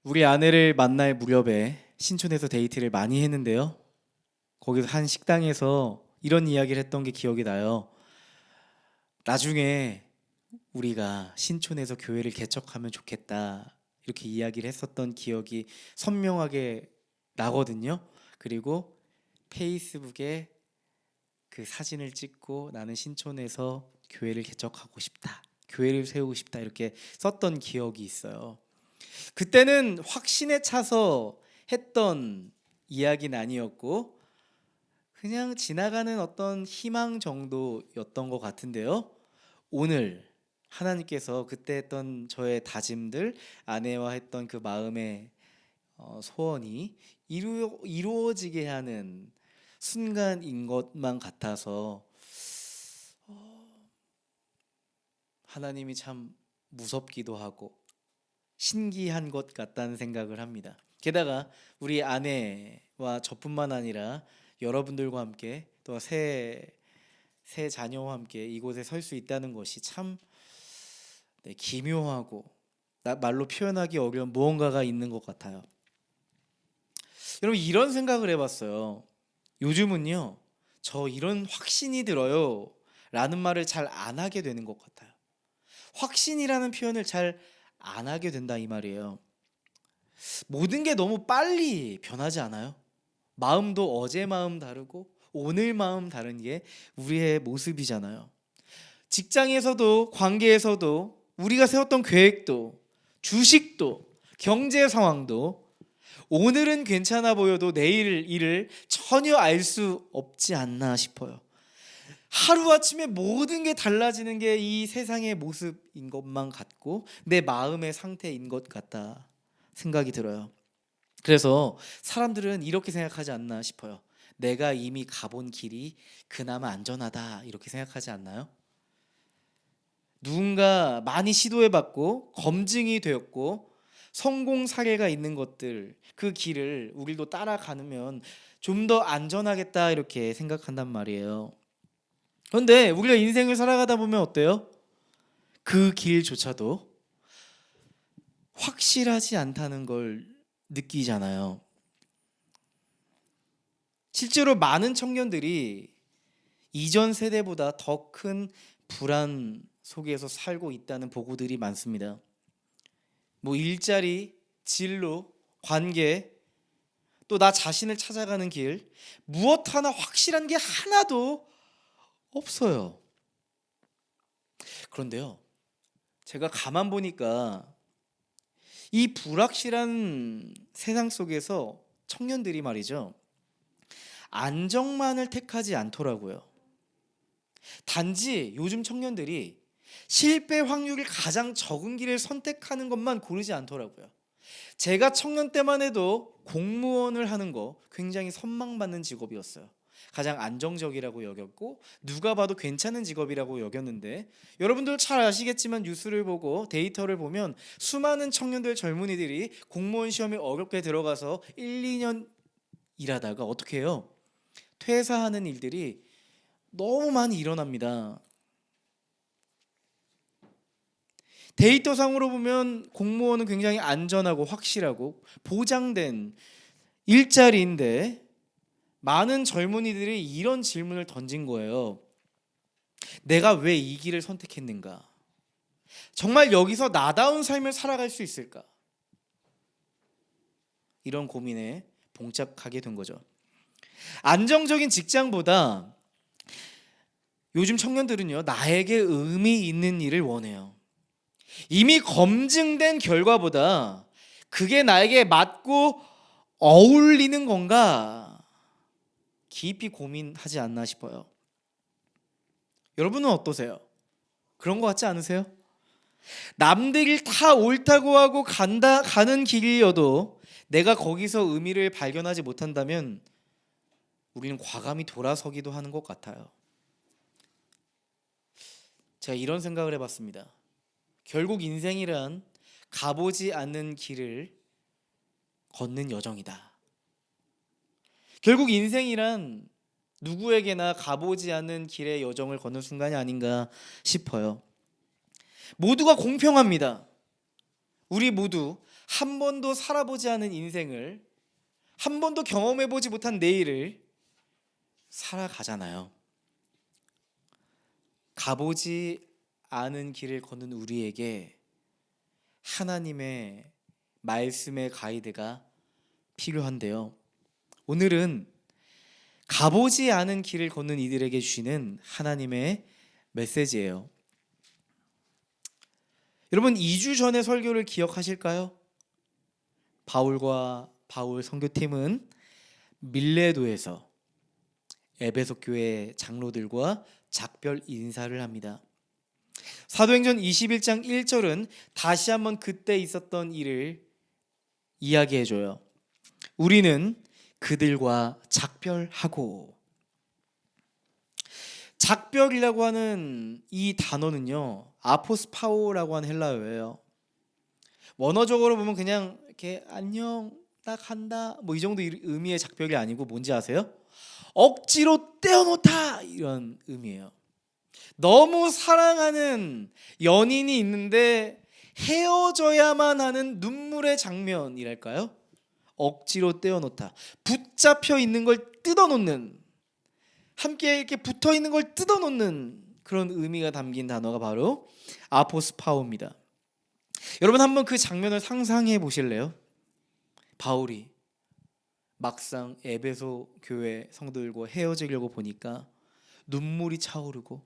우리 아내를 만날 무렵에 신촌에서 데이트를 많이 했는데요. 거기서 한 식당에서 이런 이야기를 했던 게 기억이 나요. 나중에 우리가 신촌에서 교회를 개척하면 좋겠다. 이렇게 이야기를 했었던 기억이 선명하게 나거든요. 그리고 페이스북에 그 사진을 찍고 나는 신촌에서 교회를 개척하고 싶다. 교회를 세우고 싶다. 이렇게 썼던 기억이 있어요. 그때는 확신에 차서 했던 이야기는 아니었고 그냥 지나가는 어떤 희망 정도였던 것 같은데요. 오늘 하나님께서 그때 했던 저의 다짐들, 아내와 했던 그 마음의 소원이 이루어지게 하는 순간인 것만 같아서 하나님이 참 무섭기도 하고 신기한 것 같다는 생각을 합니다. 게다가 우리 아내와 저뿐만 아니라 여러분들과 함께 또 새 자녀와 함께 이곳에 설 수 있다는 것이 참 기묘하고 말로 표현하기 어려운 무언가가 있는 것 같아요. 여러분 이런 생각을 해봤어요. 요즘은요, 저 이런 확신이 들어요 라는 말을 잘 안 하게 되는 것 같아요. 확신이라는 표현을 잘 안 하게 된다 이 말이에요. 모든 게 너무 빨리 변하지 않아요? 마음도 어제 마음 다르고 오늘 마음 다른 게 우리의 모습이잖아요. 직장에서도 관계에서도 우리가 세웠던 계획도 주식도 경제 상황도 오늘은 괜찮아 보여도 내일 일을 전혀 알 수 없지 않나 싶어요. 하루아침에 모든 게 달라지는 게 이 세상의 모습인 것만 같고 내 마음의 상태인 것 같다 생각이 들어요. 그래서 사람들은 이렇게 생각하지 않나 싶어요. 내가 이미 가본 길이 그나마 안전하다 이렇게 생각하지 않나요? 누군가 많이 시도해봤고 검증이 되었고 성공 사례가 있는 것들 그 길을 우리도 따라가면 좀 더 안전하겠다 이렇게 생각한단 말이에요. 그런데 우리가 인생을 살아가다 보면 어때요? 그 길조차도 확실하지 않다는 걸 느끼잖아요. 실제로 많은 청년들이 이전 세대보다 더 큰 불안 속에서 살고 있다는 보고들이 많습니다. 뭐 일자리, 진로, 관계, 또 나 자신을 찾아가는 길, 무엇 하나 확실한 게 하나도 없어요. 그런데요, 제가 가만 보니까 이 불확실한 세상 속에서 청년들이 말이죠, 안정만을 택하지 않더라고요. 단지 요즘 청년들이 실패 확률이 가장 적은 길을 선택하는 것만 고르지 않더라고요. 제가 청년 때만 해도 공무원을 하는 거 굉장히 선망받는 직업이었어요. 가장 안정적이라고 여겼고 누가 봐도 괜찮은 직업이라고 여겼는데, 여러분들 잘 아시겠지만 뉴스를 보고 데이터를 보면 수많은 청년들 젊은이들이 공무원 시험에 어렵게 들어가서 1, 2년 일하다가 어떻게 해요? 퇴사하는 일들이 너무 많이 일어납니다. 데이터상으로 보면 공무원은 굉장히 안전하고 확실하고 보장된 일자리인데 많은 젊은이들이 이런 질문을 던진 거예요. 내가 왜 이 길을 선택했는가? 정말 여기서 나다운 삶을 살아갈 수 있을까? 이런 고민에 봉착하게 된 거죠. 안정적인 직장보다 요즘 청년들은요, 나에게 의미 있는 일을 원해요. 이미 검증된 결과보다 그게 나에게 맞고 어울리는 건가 깊이 고민하지 않나 싶어요. 여러분은 어떠세요? 그런 것 같지 않으세요? 남들이 다 옳다고 하고 가는 길이어도 내가 거기서 의미를 발견하지 못한다면 우리는 과감히 돌아서기도 하는 것 같아요. 제가 이런 생각을 해봤습니다. 결국 인생이란 가보지 않는 길을 걷는 여정이다. 결국 인생이란 누구에게나 가보지 않은 길의 여정을 걷는 순간이 아닌가 싶어요. 모두가 공평합니다. 우리 모두 한 번도 살아보지 않은 인생을, 한 번도 경험해보지 못한 내일을 살아가잖아요. 가보지 않은 길을 걷는 우리에게 하나님의 말씀의 가이드가 필요한데요. 오늘은 가보지 않은 길을 걷는 이들에게 주시는 하나님의 메시지예요. 여러분, 2주 전의 설교를 기억하실까요? 바울 선교팀은 밀레도에서 에베소 교회 장로들과 작별 인사를 합니다. 사도행전 21장 1절은 다시 한번 그때 있었던 일을 이야기해줘요. 우리는 그들과 작별하고. 작별이라고 하는 이 단어는요, 아포스파오라고 하는 헬라어예요. 원어적으로 보면 그냥 이렇게 안녕 나 간다 뭐 이 정도 의미의 작별이 아니고 뭔지 아세요? 억지로 떼어놓다 이런 의미예요. 너무 사랑하는 연인이 있는데 헤어져야만 하는 눈물의 장면이랄까요? 억지로 떼어놓다. 붙잡혀 있는 걸 뜯어놓는, 함께 이렇게 붙어 있는 걸 뜯어놓는 그런 의미가 담긴 단어가 바로 아포스파오입니다. 여러분, 한번 그 장면을 상상해 보실래요? 바울이 막상 에베소 교회 성도들과 헤어지려고 보니까 눈물이 차오르고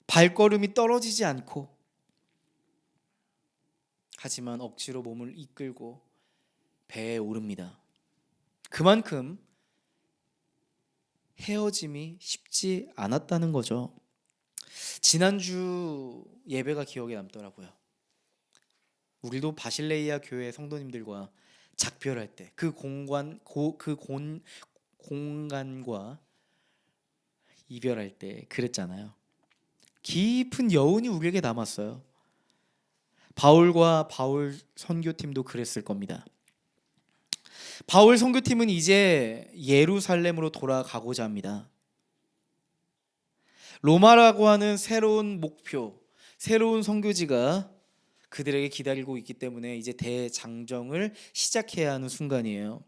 발걸음이 떨어지지 않고, 하지만 억지로 몸을 이끌고 배에 오릅니다. 그만큼 헤어짐이 쉽지 않았다는 거죠. 지난주 예배가 기억에 남더라고요. 우리도 바실레이아 교회 성도님들과 작별할 때 그 공간과 이별할 때 그랬잖아요. 깊은 여운이 우리에게 남았어요. 바울과 바울 선교팀도 그랬을 겁니다. 바울 선교팀은 이제 예루살렘으로 돌아가고자 합니다. 로마라고 하는 새로운 목표, 새로운 선교지가 그들에게 기다리고 있기 때문에 이제 대장정을 시작해야 하는 순간이에요.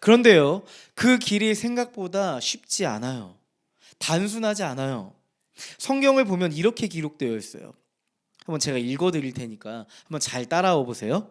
그런데요, 그 길이 생각보다 쉽지 않아요. 단순하지 않아요. 성경을 보면 이렇게 기록되어 있어요. 한번 제가 읽어드릴 테니까 한번 잘 따라와 보세요.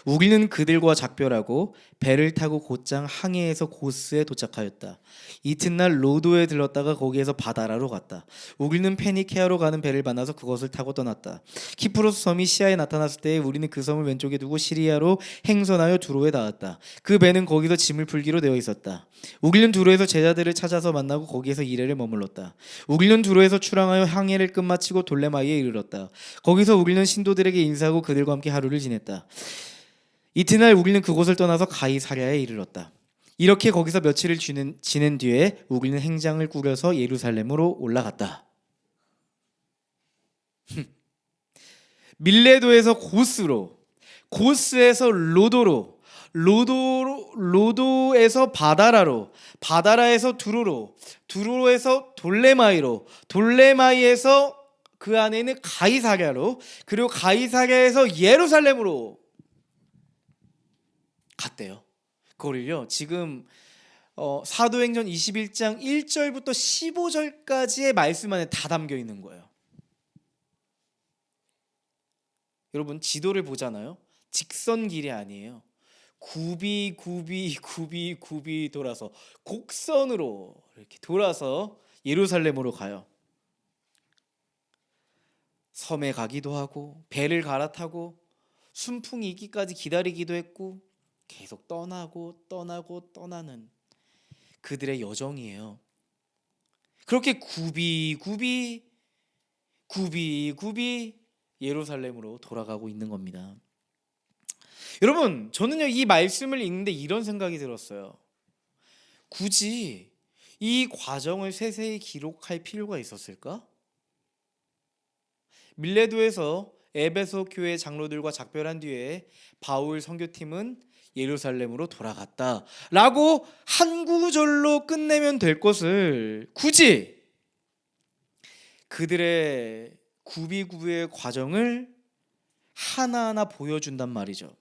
우리는 그들과 작별하고 배를 타고 곧장 항해에서 고스에 도착하였다. 이튿날 로도에 들렀다가 거기에서 바다라로 갔다. 우리는 페니케아로 가는 배를 만나서 그것을 타고 떠났다. 키프로스 섬이 시야에 나타났을 때 우리는 그 섬을 왼쪽에 두고 시리아로 행선하여 두로에 닿았다. 그 배는 거기서 짐을 풀기로 되어 있었다. 우리는 두로에서 제자들을 찾아서 만나고 거기에서 이래를 머물렀다. 우리는 두로에서 출항하여 항해를 끝마치고 돌레마이에 이르렀다. 거기서 우리는 신도들에게 인사하고 그들과 함께 하루를 지냈다. 이튿날 우리는 그곳을 떠나서 가이사랴에 이르렀다. 이렇게 거기서 며칠을 지낸 뒤에 우리는 행장을 꾸려서 예루살렘으로 올라갔다. 밀레도에서 고스로, 고스에서 로도로, 로도에서 바다라로, 바다라에서 두로로, 두로에서 돌레마이로, 돌레마이에서 그 안에 있는 가이사랴로, 그리고 가이사랴에서 예루살렘으로 갔대요. 그거를요, 지금 사도행전 21장 1절부터 15절까지의 말씀 안에 다 담겨 있는 거예요. 여러분, 지도를 보잖아요. 직선 길이 아니에요. 굽이 돌아서 곡선으로 이렇게 돌아서 예루살렘으로 가요. 섬에 가기도 하고 배를 갈아타고 순풍이 있기까지 기다리기도 했고 계속 떠나는 그들의 여정이에요. 그렇게 굽이 예루살렘으로 돌아가고 있는 겁니다. 여러분, 저는요 이 말씀을 읽는데 이런 생각이 들었어요. 굳이 이 과정을 세세히 기록할 필요가 있었을까? 밀레도에서 에베소 교회 장로들과 작별한 뒤에 바울 선교팀은 예루살렘으로 돌아갔다 라고 한 구절로 끝내면 될 것을 굳이 그들의 구비구비의 과정을 하나하나 보여준단 말이죠.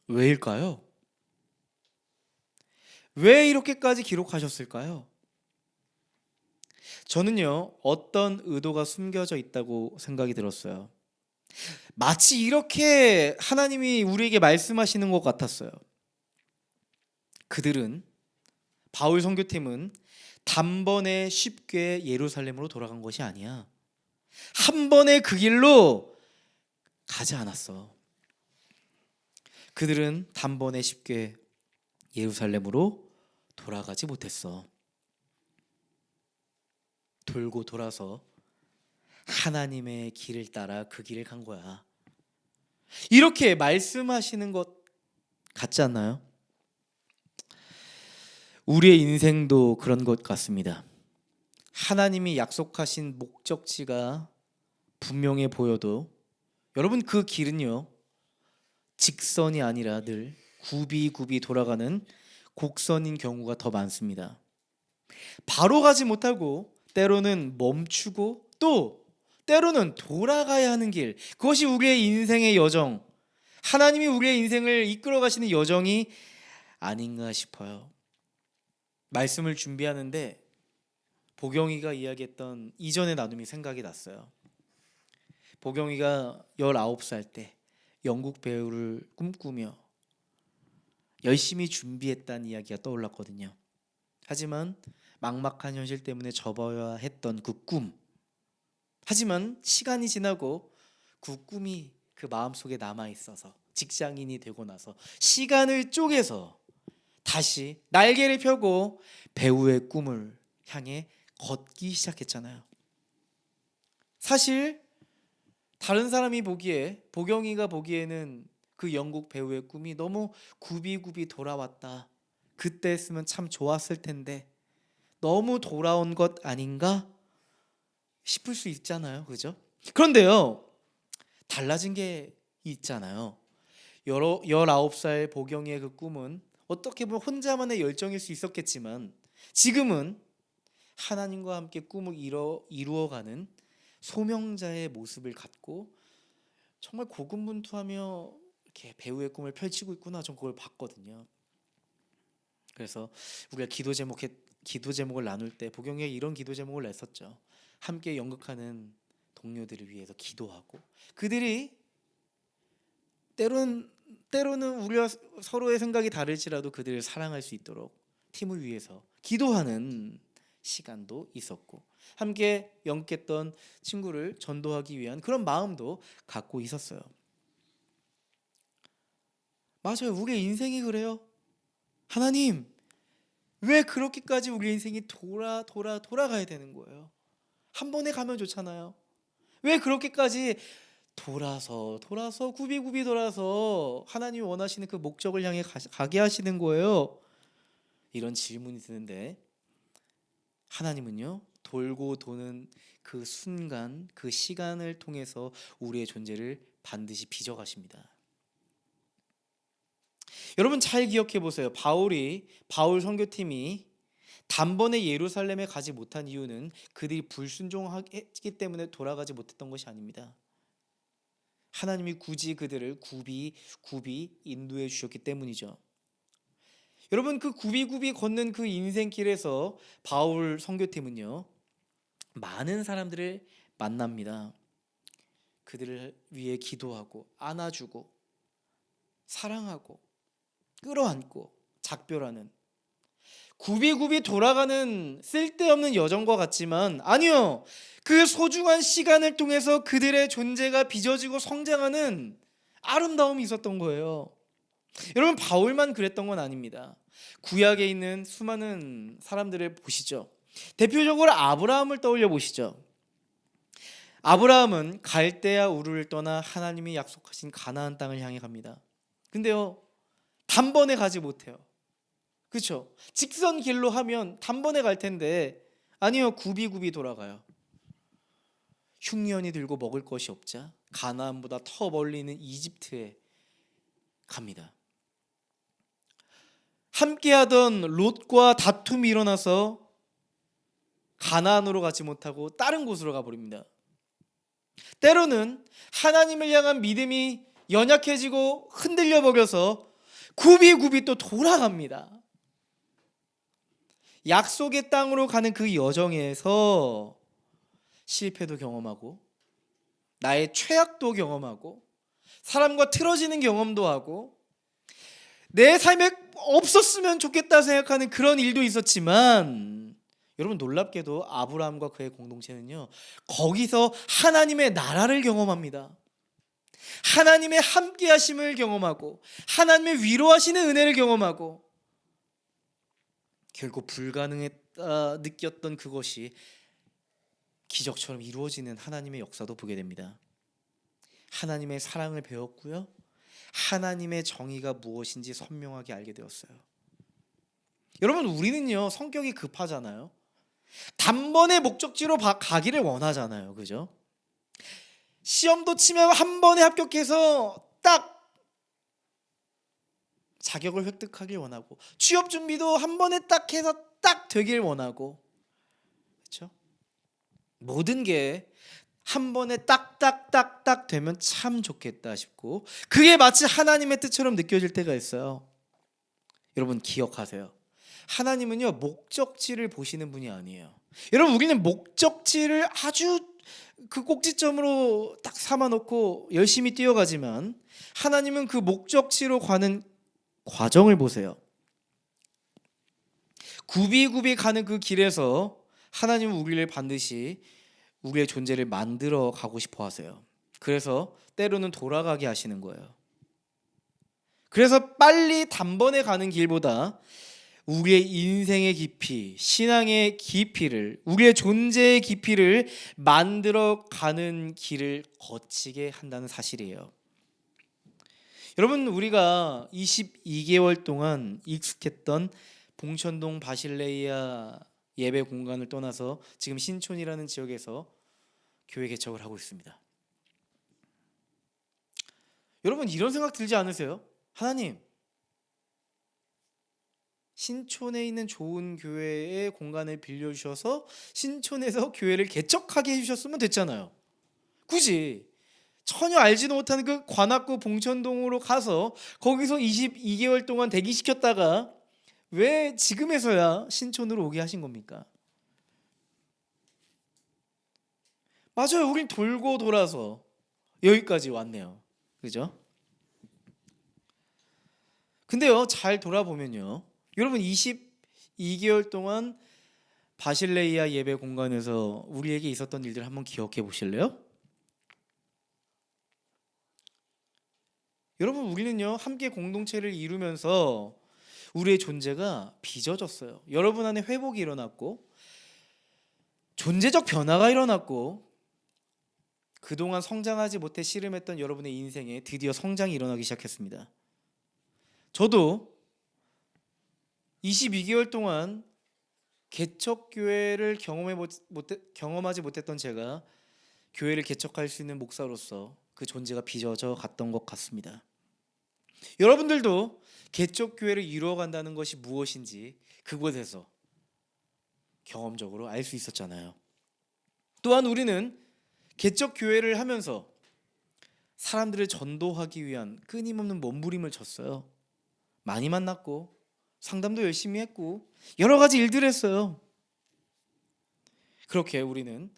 왜일까요? 왜 이렇게까지 기록하셨을까요? 저는요, 어떤 의도가 숨겨져 있다고 생각이 들었어요. 마치 이렇게 하나님이 우리에게 말씀하시는 것 같았어요. 그들은, 바울 선교팀은 단번에 쉽게 예루살렘으로 돌아간 것이 아니야. 한 번에 그 길로 가지 않았어. 그들은 단번에 쉽게 예루살렘으로 돌아가지 못했어. 돌고 돌아서 하나님의 길을 따라 그 길을 간 거야. 이렇게 말씀하시는 것 같지 않나요? 우리의 인생도 그런 것 같습니다. 하나님이 약속하신 목적지가 분명해 보여도 여러분, 그 길은요, 직선이 아니라 늘 굽이굽이 돌아가는 곡선인 경우가 더 많습니다. 바로 가지 못하고 때로는 멈추고 또 때로는 돌아가야 하는 길, 그것이 우리의 인생의 여정, 하나님이 우리의 인생을 이끌어 가시는 여정이 아닌가 싶어요. 말씀을 준비하는데 보경이가 이야기했던 이전의 나눔이 생각이 났어요. 보경이가 19살 때 영국 배우를 꿈꾸며 열심히 준비했다는 이야기가 떠올랐거든요. 하지만 막막한 현실 때문에 접어야 했던 그 꿈, 하지만 시간이 지나고 그 꿈이 그 마음속에 남아있어서 직장인이 되고 나서 시간을 쪼개서 다시 날개를 펴고 배우의 꿈을 향해 걷기 시작했잖아요. 사실 다른 사람이 보기에, 보경이가 보기에는 그 영국 배우의 꿈이 너무 굽이굽이 돌아왔다, 그때 했으면 참 좋았을 텐데 너무 돌아온 것 아닌가 싶을 수 있잖아요. 그죠? 그런데요, 달라진 게 있잖아요. 19살 보경이의 그 꿈은 어떻게 보면 혼자만의 열정일 수 있었겠지만 지금은 하나님과 함께 꿈을 이루어가는 소명자의 모습을 갖고 정말 고군분투하며 이렇게 배우의 꿈을 펼치고 있구나, 전 그걸 봤거든요. 그래서 우리가 기도 제목을 나눌 때 보경이가 이런 기도 제목을 냈었죠. 함께 연극하는 동료들을 위해서 기도하고, 그들이 때로는 우리와 서로의 생각이 다를지라도 그들을 사랑할 수 있도록 팀을 위해서 기도하는 시간도 있었고, 함께 연극했던 친구를 전도하기 위한 그런 마음도 갖고 있었어요. 맞아요. 우리의 인생이 그래요. 하나님, 왜 그렇게까지 우리 인생이 돌아가야 되는 거예요? 한 번에 가면 좋잖아요. 왜 그렇게까지 돌아서 굽이굽이 돌아서 하나님이 원하시는 그 목적을 향해 가게 하시는 거예요? 이런 질문이 드는데, 하나님은요, 돌고 도는 그 순간, 그 시간을 통해서 우리의 존재를 반드시 빚어가십니다. 여러분 잘 기억해 보세요. 바울 선교팀이 단번에 예루살렘에 가지 못한 이유는 그들이 불순종했기 때문에 돌아가지 못했던 것이 아닙니다. 하나님이 굳이 그들을 굽이 인도해 주셨기 때문이죠. 여러분, 그 굽이굽이 걷는 그 인생길에서 바울 선교팀은요, 많은 사람들을 만납니다. 그들을 위해 기도하고 안아주고 사랑하고 끌어안고 작별하는, 굽이굽이 돌아가는 쓸데없는 여정과 같지만 아니요, 그 소중한 시간을 통해서 그들의 존재가 빚어지고 성장하는 아름다움이 있었던 거예요. 여러분, 바울만 그랬던 건 아닙니다. 구약에 있는 수많은 사람들을 보시죠. 대표적으로 아브라함을 떠올려 보시죠. 아브라함은 갈대아 우르를 떠나 하나님이 약속하신 가나안 땅을 향해 갑니다. 근데요, 단번에 가지 못해요. 그렇죠? 직선 길로 하면 단번에 갈 텐데 아니요, 굽이굽이 돌아가요. 흉년이 들고 먹을 것이 없자 가나안보다 더 멀리 있는 이집트에 갑니다. 함께하던 롯과 다툼이 일어나서 가나안으로 가지 못하고 다른 곳으로 가버립니다. 때로는 하나님을 향한 믿음이 연약해지고 흔들려 버려서 굽이굽이 또 돌아갑니다. 약속의 땅으로 가는 그 여정에서 실패도 경험하고 나의 최악도 경험하고 사람과 틀어지는 경험도 하고 내 삶에 없었으면 좋겠다 생각하는 그런 일도 있었지만, 여러분 놀랍게도 아브라함과 그의 공동체는요, 거기서 하나님의 나라를 경험합니다. 하나님의 함께 하심을 경험하고 하나님의 위로하시는 은혜를 경험하고, 결국 불가능했다 느꼈던 그것이 기적처럼 이루어지는 하나님의 역사도 보게 됩니다. 하나님의 사랑을 배웠고요, 하나님의 정의가 무엇인지 선명하게 알게 되었어요. 여러분 우리는요 성격이 급하잖아요. 단번에 목적지로 가기를 원하잖아요. 그죠? 시험도 치면 한 번에 합격해서 딱 자격을 획득하길 원하고, 취업 준비도 한 번에 딱 해서 딱 되길 원하고, 그렇죠? 모든 게 한 번에 딱딱딱딱 되면 참 좋겠다 싶고, 그게 마치 하나님의 뜻처럼 느껴질 때가 있어요. 여러분 기억하세요. 하나님은요 목적지를 보시는 분이 아니에요. 여러분 우리는 목적지를 아주 그 꼭지점으로 딱 삼아놓고 열심히 뛰어가지만, 하나님은 그 목적지로 가는 과정을 보세요. 굽이굽이 가는 그 길에서 하나님은 우리를 반드시 우리의 존재를 만들어 가고 싶어 하세요. 그래서 때로는 돌아가게 하시는 거예요. 그래서 빨리 단번에 가는 길보다 우리의 인생의 깊이, 신앙의 깊이를, 우리의 존재의 깊이를 만들어 가는 길을 거치게 한다는 사실이에요. 여러분 우리가 22개월 동안 익숙했던 봉천동 바실레이아 예배 공간을 떠나서 지금 신촌이라는 지역에서 교회 개척을 하고 있습니다. 여러분 이런 생각 들지 않으세요? 하나님, 신촌에 있는 좋은 교회의 공간을 빌려주셔서 신촌에서 교회를 개척하게 해주셨으면 됐잖아요. 굳이 전혀 알지도 못하는 그 관악구 봉천동으로 가서 거기서 22개월 동안 대기시켰다가 왜 지금에서야 신촌으로 오게 하신 겁니까? 맞아요. 우린 돌고 돌아서 여기까지 왔네요. 그죠? 근데요, 잘 돌아보면요, 여러분 22개월 동안 바실레이아 예배 공간에서 우리에게 있었던 일들 한번 기억해 보실래요? 여러분 우리는요 함께 공동체를 이루면서 우리의 존재가 빚어졌어요. 여러분 안에 회복이 일어났고 존재적 변화가 일어났고, 그동안 성장하지 못해 씨름했던 여러분의 인생에 드디어 성장이 일어나기 시작했습니다. 저도 22개월 동안 개척교회를 경험하지 못했던 제가 교회를 개척할 수 있는 목사로서 그 존재가 빚어져 갔던 것 같습니다. 여러분들도 개척교회를 이루어간다는 것이 무엇인지 그곳에서 경험적으로 알 수 있었잖아요. 또한 우리는 개척교회를 하면서 사람들을 전도하기 위한 끊임없는 몸부림을 쳤어요. 많이 만났고 상담도 열심히 했고 여러 가지 일들을 했어요. 그렇게 우리는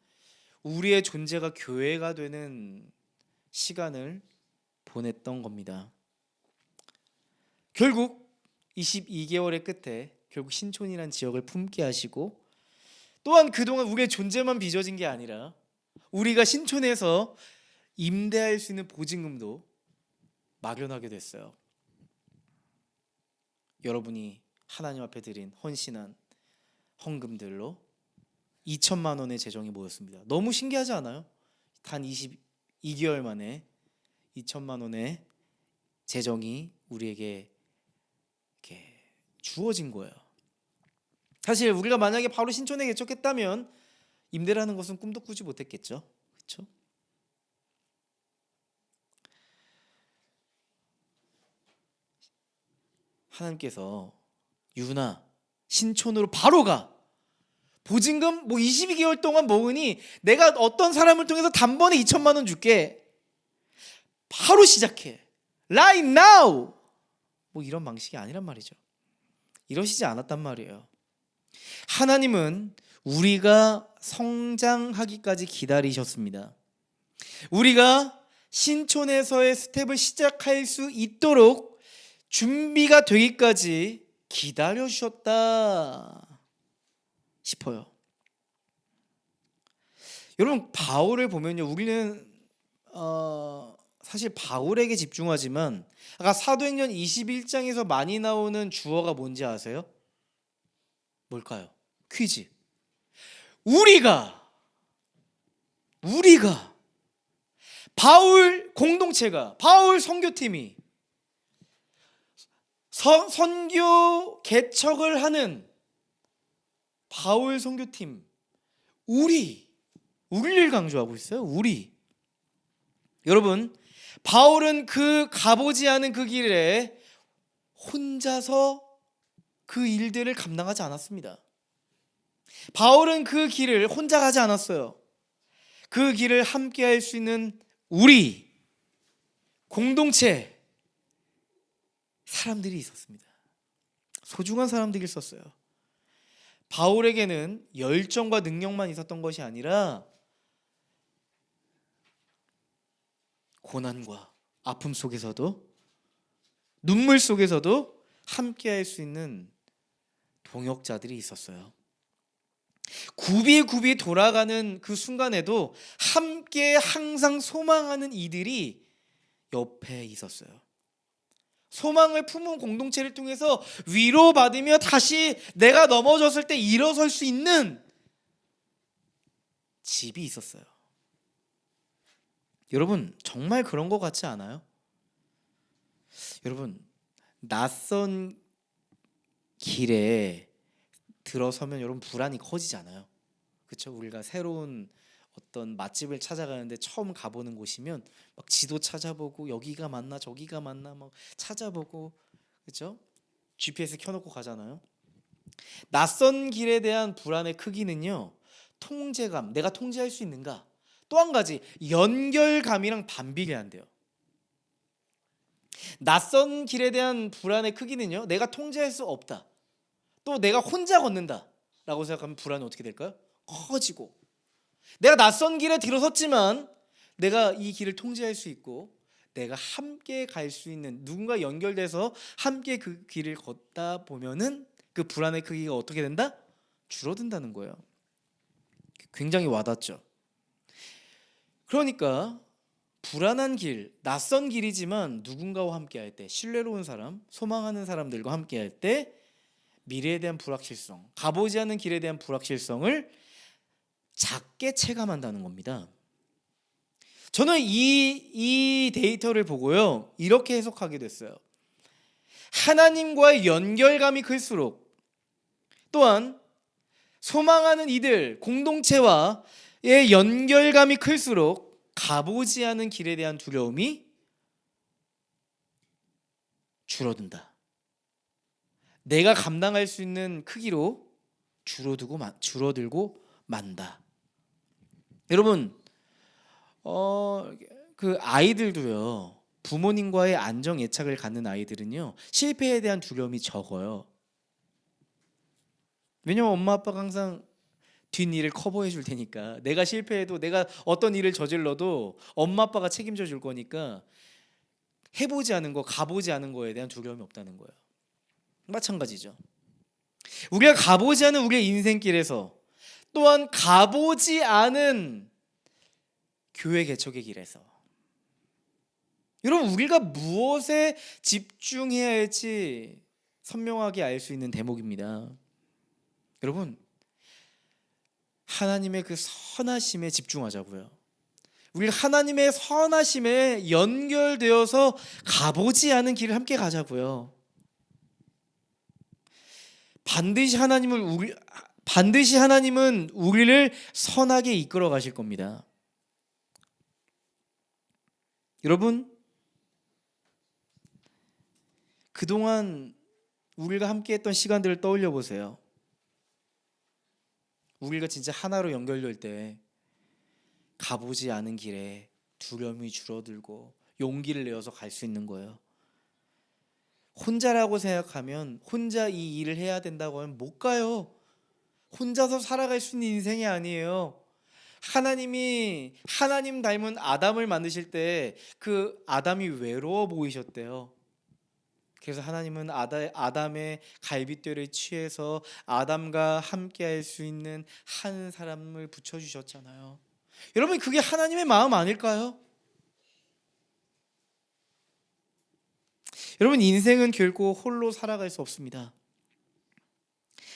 우리의 존재가 교회가 되는 시간을 보냈던 겁니다. 결국 22개월의 끝에 결국 신촌이란 지역을 품게 하시고, 또한 그동안 우리의 존재만 빚어진 게 아니라 우리가 신촌에서 임대할 수 있는 보증금도 마련하게 됐어요. 여러분이 하나님 앞에 드린 헌신한 헌금들로 2천만 원의 재정이 모였습니다. 너무 신기하지 않아요? 단 22개월 만에 2천만 원의 재정이 우리에게 이렇게 주어진 거예요. 사실 우리가 만약에 바로 신촌에 개척했다면 임대라는 것은 꿈도 꾸지 못했겠죠. 그렇죠? 하나님께서 유나 신촌으로 바로 가, 보증금 뭐 22개월 동안 모으니 내가 어떤 사람을 통해서 단번에 2천만 원 줄게. 바로 시작해. Right now. 뭐 이런 방식이 아니란 말이죠. 이러시지 않았단 말이에요. 하나님은 우리가 성장하기까지 기다리셨습니다. 우리가 신촌에서의 스텝을 시작할 수 있도록 준비가 되기까지 기다려 주셨다 싶어요. 여러분, 바울을 보면요, 우리는 사실 바울에게 집중하지만 아까 사도행전 21장에서 많이 나오는 주어가 뭔지 아세요? 뭘까요? 퀴즈. 우리가 바울 공동체가, 바울 선교팀이 선교 개척을 하는 바울 선교팀, 우리를 강조하고 있어요. 우리. 여러분, 바울은 그 가보지 않은 그 길에 혼자서 그 일들을 감당하지 않았습니다. 바울은 그 길을 혼자 가지 않았어요. 그 길을 함께 할 수 있는 우리 공동체 사람들이 있었습니다. 소중한 사람들이 있었어요. 바울에게는 열정과 능력만 있었던 것이 아니라 고난과 아픔 속에서도, 눈물 속에서도 함께 할 수 있는 동역자들이 있었어요. 굽이 돌아가는 그 순간에도 함께 항상 소망하는 이들이 옆에 있었어요. 소망을 품은 공동체를 통해서 위로받으며 다시 내가 넘어졌을 때 일어설 수 있는 집이 있었어요. 여러분, 정말 그런 것 같지 않아요? 여러분, 낯선 길에 들어서면 여러분 불안이 커지잖아요. 그렇죠? 우리가 새로운 어떤 맛집을 찾아가는데 처음 가보는 곳이면 막 지도 찾아보고 여기가 맞나 저기가 맞나 막 찾아보고, 그렇죠? GPS 켜놓고 가잖아요. 낯선 길에 대한 불안의 크기는요, 통제감, 내가 통제할 수 있는가? 또 한 가지, 연결감이랑 반비례한대요. 낯선 길에 대한 불안의 크기는요, 내가 통제할 수 없다, 또 내가 혼자 걷는다 라고 생각하면 불안이 어떻게 될까요? 커지고, 내가 낯선 길에 들어섰지만 내가 이 길을 통제할 수 있고 내가 함께 갈 수 있는, 누군가 연결돼서 함께 그 길을 걷다 보면은 그 불안의 크기가 어떻게 된다? 줄어든다는 거예요. 굉장히 와닿죠. 그러니까 불안한 길, 낯선 길이지만 누군가와 함께 할 때, 신뢰로운 사람, 소망하는 사람들과 함께 할 때 미래에 대한 불확실성, 가보지 않은 길에 대한 불확실성을 작게 체감한다는 겁니다. 저는 이 데이터를 보고요, 이렇게 해석하게 됐어요. 하나님과의 연결감이 클수록, 또한 소망하는 이들, 공동체와의 연결감이 클수록 가보지 않은 길에 대한 두려움이 줄어든다. 내가 감당할 수 있는 크기로 줄어들고 만다. 여러분, 그 아이들도요, 부모님과의 안정 애착을 갖는 아이들은요, 실패에 대한 두려움이 적어요. 왜냐면 엄마 아빠가 항상 뒷일을 커버해 줄 테니까, 내가 실패해도, 내가 어떤 일을 저질러도 엄마 아빠가 책임져 줄 거니까 해보지 않은 거, 가보지 않은 거에 대한 두려움이 없다는 거예요. 마찬가지죠. 우리가 가보지 않은 우리의 인생길에서, 또한 가보지 않은 교회 개척의 길에서, 여러분, 우리가 무엇에 집중해야 할지 선명하게 알 수 있는 대목입니다. 여러분, 하나님의 그 선하심에 집중하자고요. 우리가 하나님의 선하심에 연결되어서 가보지 않은 길을 함께 가자고요. 반드시 하나님은 우리를 선하게 이끌어 가실 겁니다. 여러분, 그동안 우리가 함께 했던 시간들을 떠올려 보세요. 우리가 진짜 하나로 연결될 때 가보지 않은 길에 두려움이 줄어들고 용기를 내어서 갈 수 있는 거예요. 혼자라고 생각하면 혼자 이 일을 해야 된다고 하면 못 가요. 혼자서 살아갈 수 있는 인생이 아니에요. 하나님 닮은 아담을 만드실 때 그 아담이 외로워 보이셨대요. 그래서 하나님은 아담의 갈빗대를 취해서 아담과 함께 할 수 있는 한 사람을 붙여주셨잖아요. 여러분, 그게 하나님의 마음 아닐까요? 여러분, 인생은 결코 홀로 살아갈 수 없습니다.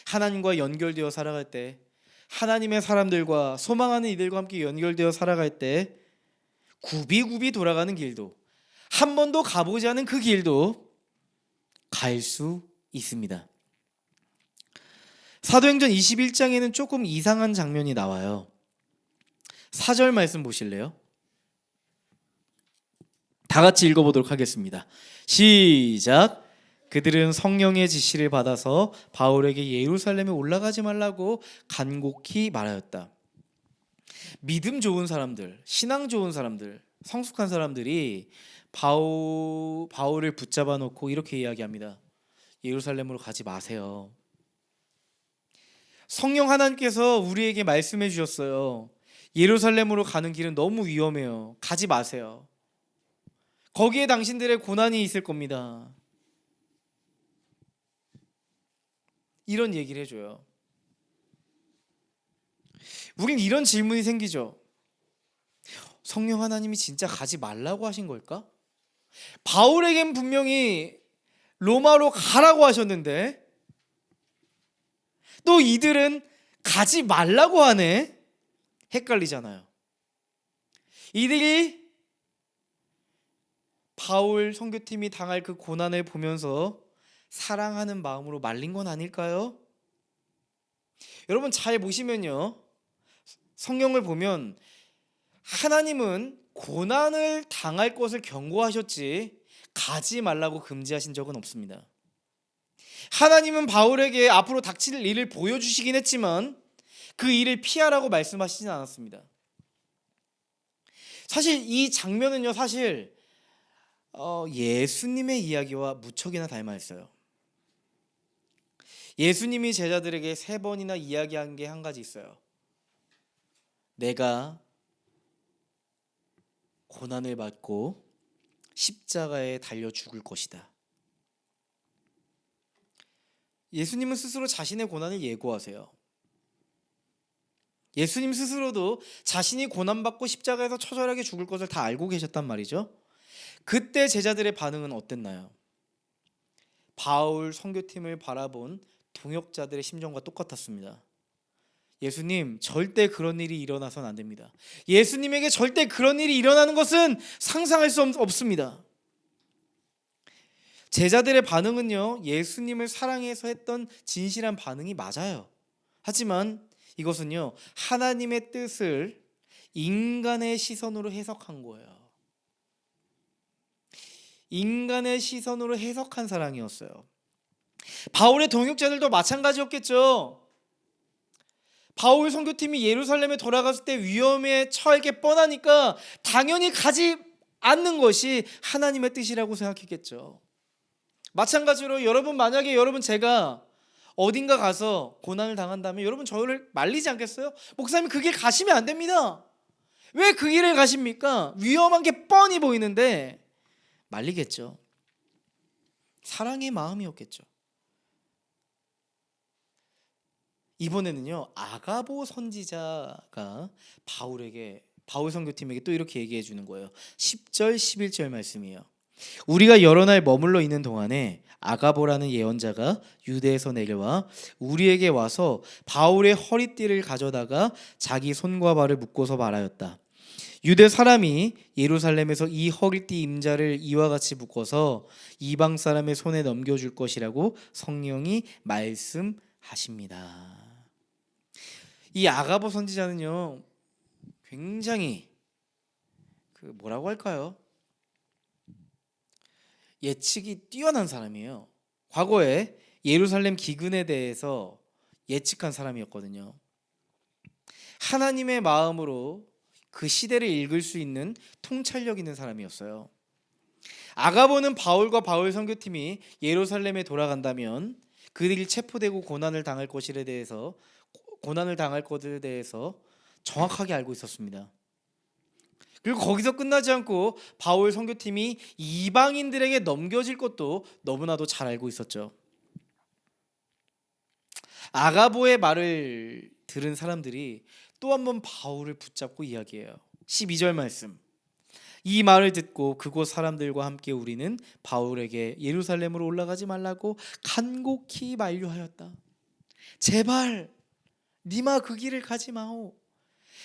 하나님과 연결되어 살아갈 때, 하나님의 사람들과 소망하는 이들과 함께 연결되어 살아갈 때 굽이굽이 돌아가는 길도, 한 번도 가보지 않은 그 길도 갈 수 있습니다. 사도행전 21장에는 조금 이상한 장면이 나와요. 4절 말씀 보실래요? 다 같이 읽어보도록 하겠습니다. 시작. 그들은 성령의 지시를 받아서 바울에게 예루살렘에 올라가지 말라고 간곡히 말하였다. 믿음 좋은 사람들, 신앙 좋은 사람들, 성숙한 사람들이 바울을 붙잡아 놓고 이렇게 이야기합니다. 예루살렘으로 가지 마세요. 성령 하나님께서 우리에게 말씀해 주셨어요. 예루살렘으로 가는 길은 너무 위험해요. 가지 마세요. 거기에 당신들의 고난이 있을 겁니다. 이런 얘기를 해줘요. 우린 이런 질문이 생기죠. 성령 하나님이 진짜 가지 말라고 하신 걸까? 바울에겐 분명히 로마로 가라고 하셨는데 또 이들은 가지 말라고 하네. 헷갈리잖아요. 이들이 바울 선교팀이 당할 그 고난을 보면서 사랑하는 마음으로 말린 건 아닐까요? 여러분, 잘 보시면요, 성경을 보면 하나님은 고난을 당할 것을 경고하셨지 가지 말라고 금지하신 적은 없습니다. 하나님은 바울에게 앞으로 닥칠 일을 보여주시긴 했지만 그 일을 피하라고 말씀하시진 않았습니다. 사실 이 장면은요, 예수님의 이야기와 무척이나 닮아 있어요. 예수님이 제자들에게 3번이나 이야기한 게 한 가지 있어요. 내가 고난을 받고 십자가에 달려 죽을 것이다. 예수님은 스스로 자신의 고난을 예고하세요. 예수님 스스로도 자신이 고난받고 십자가에서 처절하게 죽을 것을 다 알고 계셨단 말이죠. 그때 제자들의 반응은 어땠나요? 바울 선교팀을 바라본 동역자들의 심정과 똑같았습니다. 예수님, 절대 그런 일이 일어나선 안 됩니다. 예수님에게 절대 그런 일이 일어나는 것은 상상할 수 없습니다. 제자들의 반응은요, 예수님을 사랑해서 했던 진실한 반응이 맞아요. 하지만 이것은요, 하나님의 뜻을 인간의 시선으로 해석한 거예요. 인간의 시선으로 해석한 사랑이었어요. 바울의 동역자들도 마찬가지였겠죠. 바울 선교팀이 예루살렘에 돌아갔을 때 위험에 처할 게 뻔하니까 당연히 가지 않는 것이 하나님의 뜻이라고 생각했겠죠. 마찬가지로 만약에 제가 어딘가 가서 고난을 당한다면 여러분 저를 말리지 않겠어요? 목사님, 그 길 가시면 안 됩니다. 왜 그 길을 가십니까? 위험한 게 뻔히 보이는데 말리겠죠. 사랑의 마음이었겠죠. 이번에는요, 아가보 선지자가 바울 선교팀에게 또 이렇게 얘기해 주는 거예요. 10절 11절 말씀이에요. 우리가 여러 날 머물러 있는 동안에 아가보라는 예언자가 유대에서 내려와 우리에게 와서 바울의 허리띠를 가져다가 자기 손과 발을 묶고서 말하였다. 유대 사람이 예루살렘에서 이 허리띠 임자를 이와 같이 묶어서 이방 사람의 손에 넘겨줄 것이라고 성령이 말씀하십니다. 이 아가보 선지자는요, 굉장히 뭐라고 할까요? 예측이 뛰어난 사람이에요. 과거에 예루살렘 기근에 대해서 예측한 사람이었거든요. 하나님의 마음으로 그 시대를 읽을 수 있는 통찰력 있는 사람이었어요. 아가보는 바울과 바울 선교팀이 예루살렘에 돌아간다면 그들이 체포되고 고난을 당할 것에 대해서 정확하게 알고 있었습니다. 그리고 거기서 끝나지 않고 바울 선교팀이 이방인들에게 넘겨질 것도 너무나도 잘 알고 있었죠. 아가보의 말을 들은 사람들이 또 한 번 바울을 붙잡고 이야기해요. 12절 말씀. 이 말을 듣고 그곳 사람들과 함께 우리는 바울에게 예루살렘으로 올라가지 말라고 간곡히 만류하였다. 제발 니마 그 길을 가지 마오.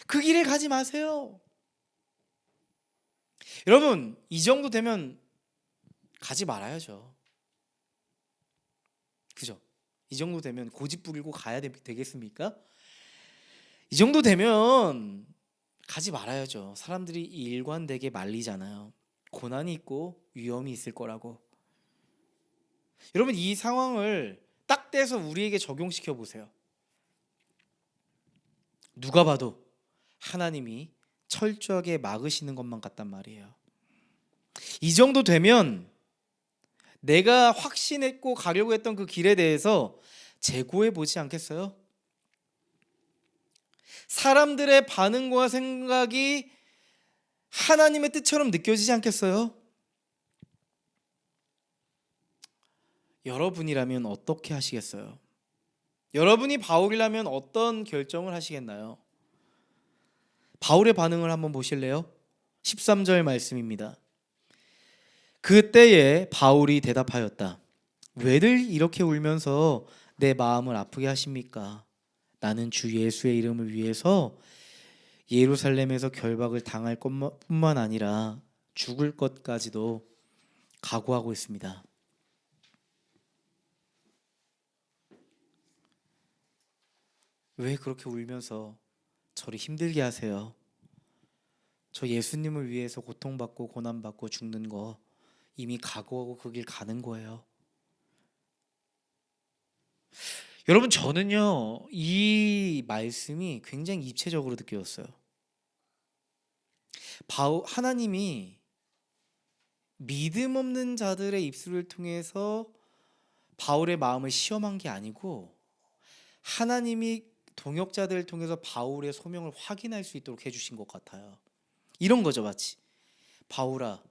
그 길을 가지 마세요. 여러분, 이 정도 되면 가지 말아야죠. 그죠? 이 정도 되면 고집 부리고 가야 되겠습니까? 이 정도 되면 가지 말아야죠. 사람들이 일관되게 말리잖아요. 고난이 있고 위험이 있을 거라고. 여러분, 이 상황을 딱 떼서 우리에게 적용시켜 보세요. 누가 봐도 하나님이 철저하게 막으시는 것만 같단 말이에요. 이 정도 되면 내가 확신했고 가려고 했던 그 길에 대해서 재고해 보지 않겠어요? 사람들의 반응과 생각이 하나님의 뜻처럼 느껴지지 않겠어요? 여러분이라면 어떻게 하시겠어요? 여러분이 바울이라면 어떤 결정을 하시겠나요? 바울의 반응을 한번 보실래요? 13절 말씀입니다. 그때에 바울이 대답하였다. 왜들 이렇게 울면서 내 마음을 아프게 하십니까? 나는 주 예수의 이름을 위해서 예루살렘에서 결박을 당할 것뿐만 아니라 죽을 것까지도 각오하고 있습니다. 왜 그렇게 울면서 저를 힘들게 하세요? 저 예수님을 위해서 고통받고 고난받고 죽는 거 이미 각오하고 그 길 가는 거예요. 여러분, 저는요 이 말씀이 굉장히 입체적으로 느껴졌어요. 하나님이 믿음 없는 자들의 입술을 통해서 바울의 마음을 시험한 게 아니고 하나님이 동역자들을 통해서 바울의 소명을 확인할 수 있도록 해주신 것 같아요. 이런 거죠, 마치 바울아,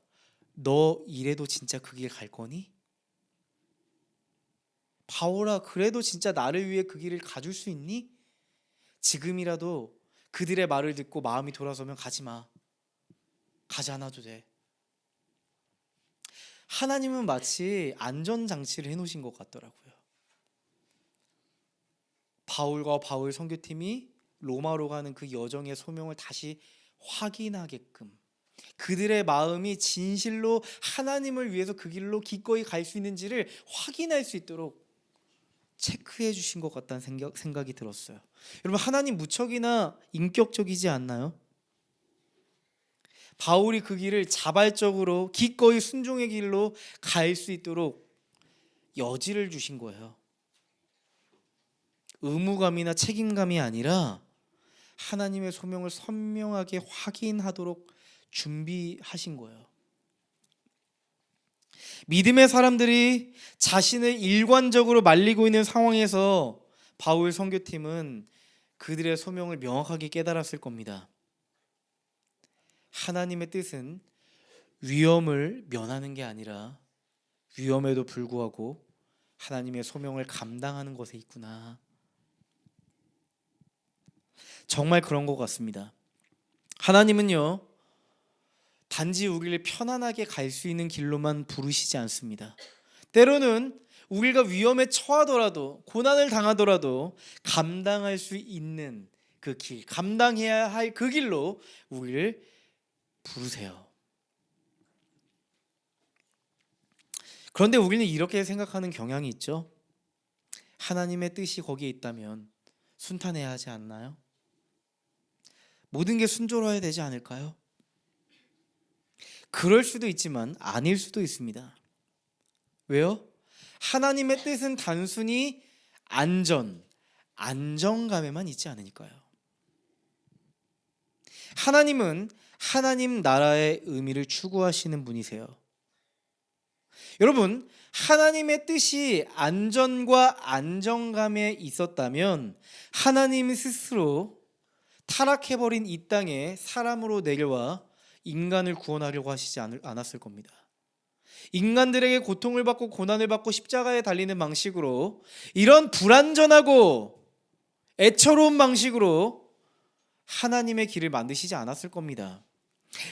너 이래도 진짜 그 길 갈 거니? 바울아, 그래도 진짜 나를 위해 그 길을 가줄 수 있니? 지금이라도 그들의 말을 듣고 마음이 돌아서면 가지 마. 가지 않아도 돼. 하나님은 마치 안전장치를 해놓으신 것 같더라고요. 바울과 바울 선교팀이 로마로 가는 그 여정의 소명을 다시 확인하게끔, 그들의 마음이 진실로 하나님을 위해서 그 길로 기꺼이 갈 수 있는지를 확인할 수 있도록 체크해 주신 것 같다는 생각이 들었어요. 여러분, 하나님 무척이나 인격적이지 않나요? 바울이 그 길을 자발적으로 기꺼이 순종의 길로 갈 수 있도록 여지를 주신 거예요. 의무감이나 책임감이 아니라 하나님의 소명을 선명하게 확인하도록 준비하신 거예요. 믿음의 사람들이 자신을 일관적으로 말리고 있는 상황에서 바울 선교팀은 그들의 소명을 명확하게 깨달았을 겁니다. 하나님의 뜻은 위험을 면하는 게 아니라 위험에도 불구하고 하나님의 소명을 감당하는 것에 있구나. 정말 그런 것 같습니다. 하나님은요, 단지 우리를 편안하게 갈 수 있는 길로만 부르시지 않습니다. 때로는 우리가 위험에 처하더라도 고난을 당하더라도 감당할 수 있는 그 길, 감당해야 할 그 길로 우리를 부르세요. 그런데 우리는 이렇게 생각하는 경향이 있죠. 하나님의 뜻이 거기에 있다면 순탄해야 하지 않나요? 모든 게 순조로워야 되지 않을까요? 그럴 수도 있지만 아닐 수도 있습니다. 왜요? 하나님의 뜻은 단순히 안정감에만 있지 않으니까요. 하나님은 하나님 나라의 의미를 추구하시는 분이세요. 여러분, 하나님의 뜻이 안전과 안정감에 있었다면 하나님 스스로 타락해버린 이 땅에 사람으로 내려와 인간을 구원하려고 하시지 않았을 겁니다. 인간들에게 고통을 받고 고난을 받고 십자가에 달리는 방식으로, 이런 불완전하고 애처로운 방식으로 하나님의 길을 만드시지 않았을 겁니다.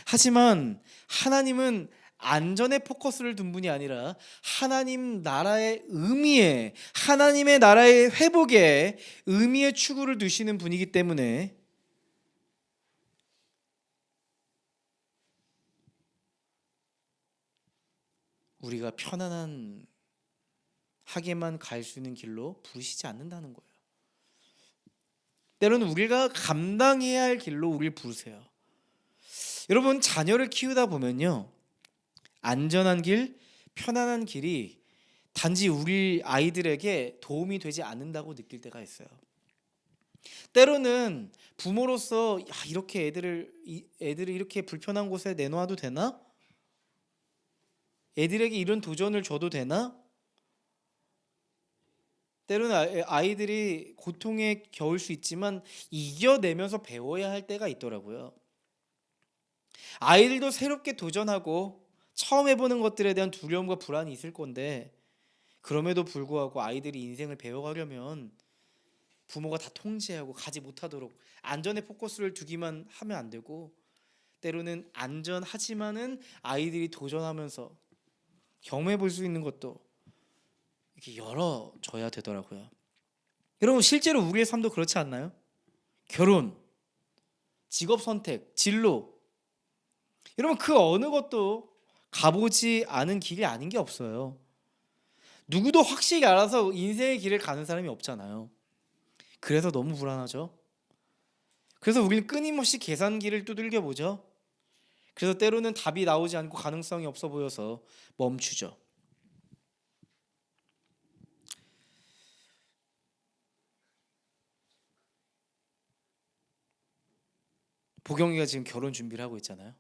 하지만 하나님은 안전에 포커스를 둔 분이 아니라 하나님 나라의 의미에, 하나님의 나라의 회복에 의미의 추구를 두시는 분이기 때문에 우리가 편안한 하게만 갈 수 있는 길로 부르시지 않는다는 거예요. 때로는 우리가 감당해야 할 길로 우리를 부르세요. 여러분, 자녀를 키우다 보면요, 안전한 길, 편안한 길이 단지 우리 아이들에게 도움이 되지 않는다고 느낄 때가 있어요. 때로는 부모로서 이렇게 애들을 이렇게 불편한 곳에 내놓아도 되나? 애들에게 이런 도전을 줘도 되나? 때로는 아이들이 고통에 겨울 수 있지만 이겨내면서 배워야 할 때가 있더라고요. 아이들도 새롭게 도전하고 처음 해보는 것들에 대한 두려움과 불안이 있을 건데, 그럼에도 불구하고 아이들이 인생을 배워가려면 부모가 다 통제하고 가지 못하도록 안전에 포커스를 두기만 하면 안 되고, 때로는 안전하지만은 아이들이 도전하면서 경험해 볼 수 있는 것도 이렇게 열어줘야 되더라고요. 여러분, 실제로 우리의 삶도 그렇지 않나요? 결혼, 직업 선택, 진로, 여러분, 그 어느 것도 가보지 않은 길이 아닌 게 없어요. 누구도 확실히 알아서 인생의 길을 가는 사람이 없잖아요. 그래서 너무 불안하죠. 그래서 우리는 끊임없이 계산기를 두들겨 보죠. 그래서 때로는 답이 나오지 않고 가능성이 없어 보여서 멈추죠. 보경이가 지금 결혼 준비를 하고 있잖아요.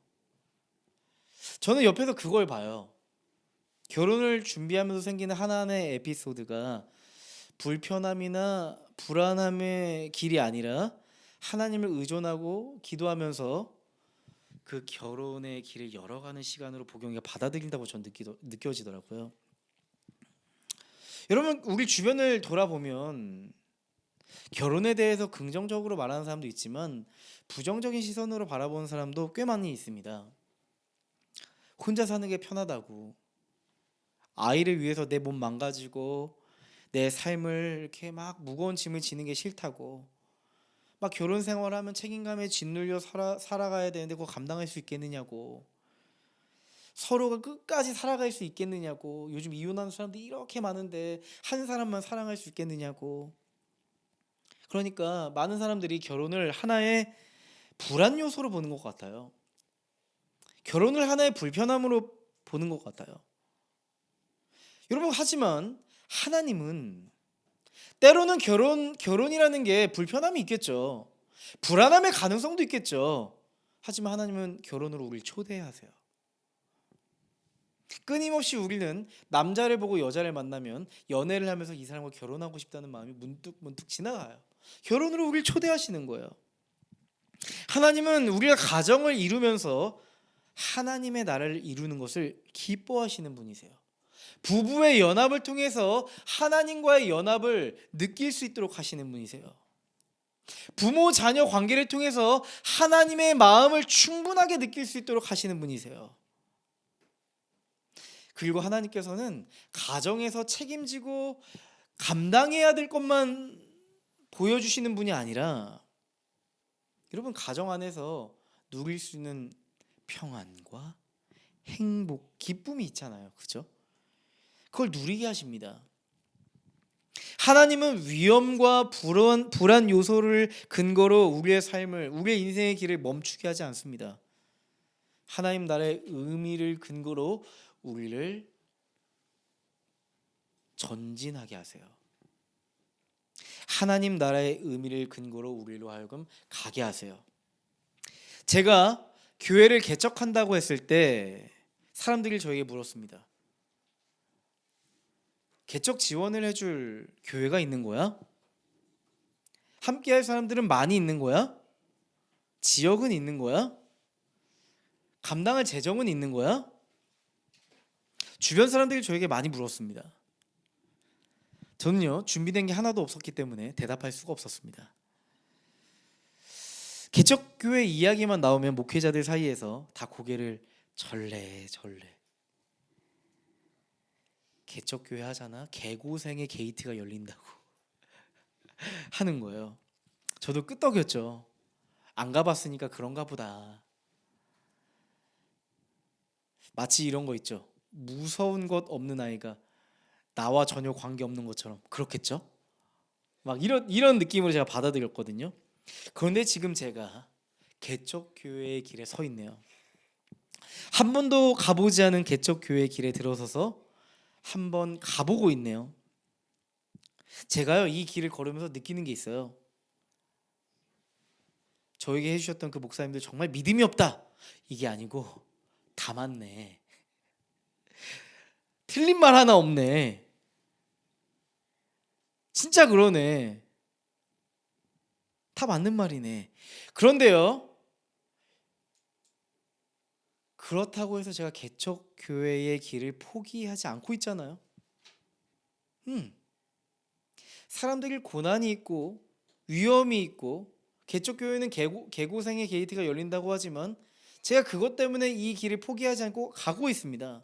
저는 옆에서 그걸 봐요. 결혼을 준비하면서 생기는 하나의 에피소드가 불편함이나 불안함의 길이 아니라 하나님을 의존하고 기도하면서 그 결혼의 길을 열어가는 시간으로 보경이가 받아들인다고 전 느껴지더라고요. 여러분, 우리 주변을 돌아보면 결혼에 대해서 긍정적으로 말하는 사람도 있지만 부정적인 시선으로 바라보는 사람도 꽤 많이 있습니다. 혼자 사는 게 편하다고, 아이를 위해서 내 몸 망가지고 내 삶을 이렇게 막 무거운 짐을 지는 게 싫다고, 막 결혼 생활하면 책임감에 짓눌려 살아가야 되는데 그거 감당할 수 있겠느냐고, 서로가 끝까지 살아갈 수 있겠느냐고, 요즘 이혼하는 사람들이 이렇게 많은데 한 사람만 사랑할 수 있겠느냐고. 그러니까 많은 사람들이 결혼을 하나의 불안 요소로 보는 것 같아요. 결혼을 하나의 불편함으로 보는 것 같아요. 여러분, 하지만 하나님은 때로는 결혼이라는 게 불편함이 있겠죠. 불안함의 가능성도 있겠죠. 하지만 하나님은 결혼으로 우리를 초대하세요. 끊임없이 우리는 남자를 보고 여자를 만나면 연애를 하면서 이 사람과 결혼하고 싶다는 마음이 문득 지나가요. 결혼으로 우리를 초대하시는 거예요. 하나님은 우리가 가정을 이루면서 하나님의 나라를 이루는 것을 기뻐하시는 분이세요. 부부의 연합을 통해서 하나님과의 연합을 느낄 수 있도록 하시는 분이세요. 부모 자녀 관계를 통해서 하나님의 마음을 충분하게 느낄 수 있도록 하시는 분이세요. 그리고 하나님께서는 가정에서 책임지고 감당해야 될 것만 보여주시는 분이 아니라, 여러분, 가정 안에서 누릴 수 있는 평안과 행복, 기쁨이 있잖아요. 그죠? 그걸 누리게 하십니다. 하나님은 위험과 불안 요소를 근거로 우리의 삶을, 우리의 인생의 길을 멈추게 하지 않습니다. 하나님 나라의 의미를 근거로 우리를 전진하게 하세요. 하나님 나라의 의미를 근거로 우리로 하여금 가게 하세요. 제가 교회를 개척한다고 했을 때 사람들이 저에게 물었습니다. 개척 지원을 해줄 교회가 있는 거야? 함께 할 사람들은 많이 있는 거야? 지역은 있는 거야? 감당할 재정은 있는 거야? 주변 사람들이 저에게 많이 물었습니다. 저는요, 준비된 게 하나도 없었기 때문에 대답할 수가 없었습니다. 개척교회 이야기만 나오면 목회자들 사이에서 다 고개를 절레절레. 개척교회 하잖아, 개고생의 게이트가 열린다고 하는 거예요. 저도 끄떡였죠. 안 가봤으니까 그런가 보다. 마치 이런 거 있죠. 무서운 것 없는 아이가 나와 전혀 관계없는 것처럼 그렇겠죠? 막 이런 느낌으로 제가 받아들였거든요. 그런데 지금 제가 개척교회의 길에 서 있네요. 한 번도 가보지 않은 개척교회의 길에 들어서서 한 번 가보고 있네요. 제가요, 이 길을 걸으면서 느끼는 게 있어요. 저에게 해주셨던 그 목사님들 정말 믿음이 없다, 이게 아니고 다 맞네, 틀린 말 하나 없네, 진짜 그러네, 다 맞는 말이네. 그런데요, 그렇다고 해서 제가 개척교회의 길을 포기하지 않고 있잖아요. 사람들이 고난이 있고 위험이 있고 개척교회는 개고생의 게이트가 열린다고 하지만 제가 그것 때문에 이 길을 포기하지 않고 가고 있습니다.